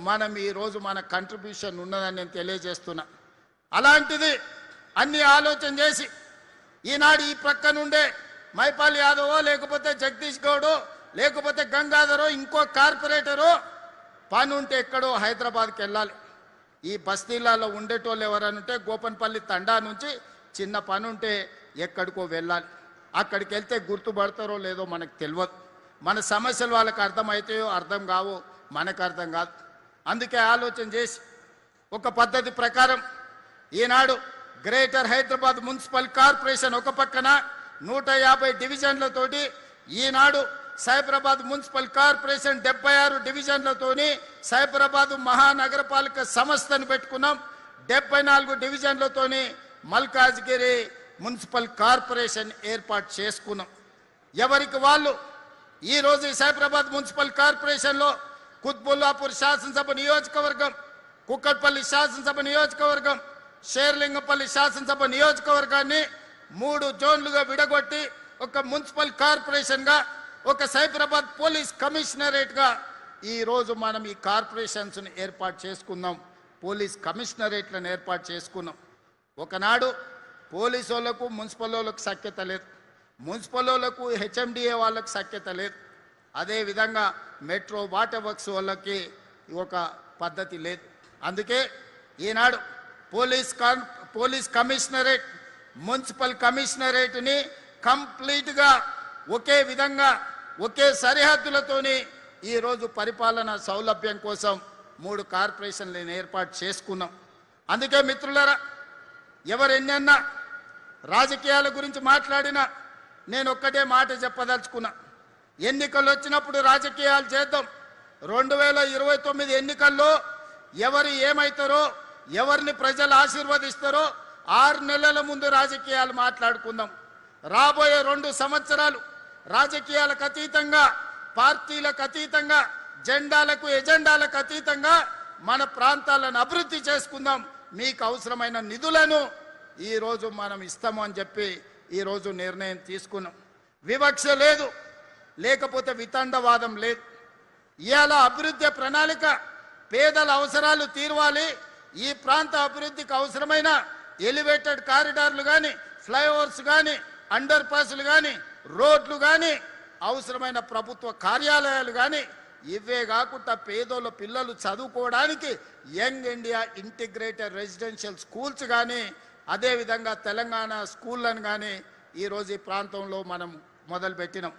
మనం ఈరోజు మన కంట్రిబ్యూషన్ ఉన్నదని నేను తెలియజేస్తున్నా. అలాంటిది అన్ని ఆలోచన చేసి ఈనాడు ఈ ప్రక్క నుండే మైపాల్ యాదవో లేకపోతే జగదీష్ గౌడో లేకపోతే గంగాధరో ఇంకో కార్పొరేటరో పని ఉంటే ఎక్కడో హైదరాబాద్కి వెళ్ళాలి. ఈ బస్తీలలో ఉండేటోళ్ళు ఎవరనుంటే గోపన్పల్లి తండా నుంచి చిన్న పని ఉంటే ఎక్కడికో వెళ్ళాలి. అక్కడికి వెళ్తే గుర్తుపడతారో లేదో మనకు తెలియదు. మన సమస్యలు వాళ్ళకి అర్థమవుతాయో అర్థం కావో మనకు అర్థం కాదు. అందుకే ఆలోచన చేసి ఒక పద్ధతి ప్రకారం ఈనాడు గ్రేటర్ హైదరాబాద్ మున్సిపల్ కార్పొరేషన్ ఒక పక్కన 150 డివిజన్లతోటి ఈనాడు సైబరాబాద్ మున్సిపల్ కార్పొరేషన్ 76 డివిజన్లతోని సైబరాబాద్ మహానగరపాలక సంస్థను పెట్టుకున్నాం. 74 డివిజన్లతోని మల్కాజ్గిరి మున్సిపల్ కార్పొరేషన్ ఏర్పాటు చేసుకున్నాం. ఎవరికి వాళ్ళు ఈరోజు ఈ సైబరాబాద్ మున్సిపల్ కార్పొరేషన్లో కుత్బుల్లాపూర్ శాసనసభ నియోజకవర్గం, కుక్కట్పల్లి శాసనసభ నియోజకవర్గం, షేర్లింగపల్లి శాసనసభ నియోజకవర్గాన్ని 3 జోన్లుగా విడగొట్టి ఒక మున్సిపల్ కార్పొరేషన్గా ఒక సైబరాబాద్ పోలీస్ కమిషనరేట్గా ఈరోజు మనం ఈ కార్పొరేషన్స్ని ఏర్పాటు చేసుకున్నాం. పోలీస్ కమిషనరేట్లను ఏర్పాటు చేసుకున్నాం. ఒకనాడు పోలీసు వాళ్ళకు మున్సిపల్ వాళ్ళకు సఖ్యత లేదు, మున్సిపల్ వాళ్ళకు హెచ్ఎండిఏ వాళ్ళకు సఖ్యత లేదు, అదేవిధంగా మెట్రో వాటర్ వర్క్స్ వాళ్ళకి ఒక పద్ధతి లేదు. అందుకే ఈనాడు పోలీస్ కమిషనరేట్ మున్సిపల్ కమిషనరేట్ని కంప్లీట్గా ఒకే విధంగా ఒకే సరిహద్దులతోని ఈరోజు పరిపాలన సౌలభ్యం కోసం 3 కార్పొరేషన్లను ఏర్పాటు చేసుకున్నాం. అందుకే మిత్రులారా, ఎవరు ఎన్నన్నా రాజకీయాల గురించి మాట్లాడినా నేను ఒక్కటే మాట చెప్పదలుచుకున్నా. ఎన్నికలు వచ్చినప్పుడు రాజకీయాలు చేద్దాం. 2029 ఎన్నికల్లో ఎవరు ఏమవుతారో, ఎవరిని ప్రజలు ఆశీర్వదిస్తారో 6 నెలల ముందు రాజకీయాలు మాట్లాడుకుందాం. రాబోయే 2 సంవత్సరాలు రాజకీయాలకు అతీతంగా, పార్టీలకు అతీతంగా, జెండాలకు ఎజెండాలకు అతీతంగా మన ప్రాంతాలను అభివృద్ధి చేసుకుందాం. మీకు అవసరమైన నిధులను ఈరోజు మనం ఇస్తాము అని చెప్పి ఈరోజు నిర్ణయం తీసుకున్నాం. వివక్ష లేదు, లేకపోతే వితండవాదం లేదు. ఇవాళ అభివృద్ధి ప్రణాళిక పేదల అవసరాలు తీర్వాలి. ఈ ప్రాంత అభివృద్ధికి అవసరమైన ఎలివేటెడ్ కారిడార్లు కానీ, ఫ్లైఓవర్స్ కానీ, అండర్ పాస్లు కానీ, రోడ్లు కానీ, అవసరమైన ప్రభుత్వ కార్యాలయాలు కానీ, ఇవే కాకుండా పేదోళ్ళ పిల్లలు చదువుకోవడానికి young India integrated residential schools కానీ, అదేవిధంగా తెలంగాణ స్కూళ్ళను కానీ ఈరోజు ఈ ప్రాంతంలో మనం మొదలుపెట్టినాం.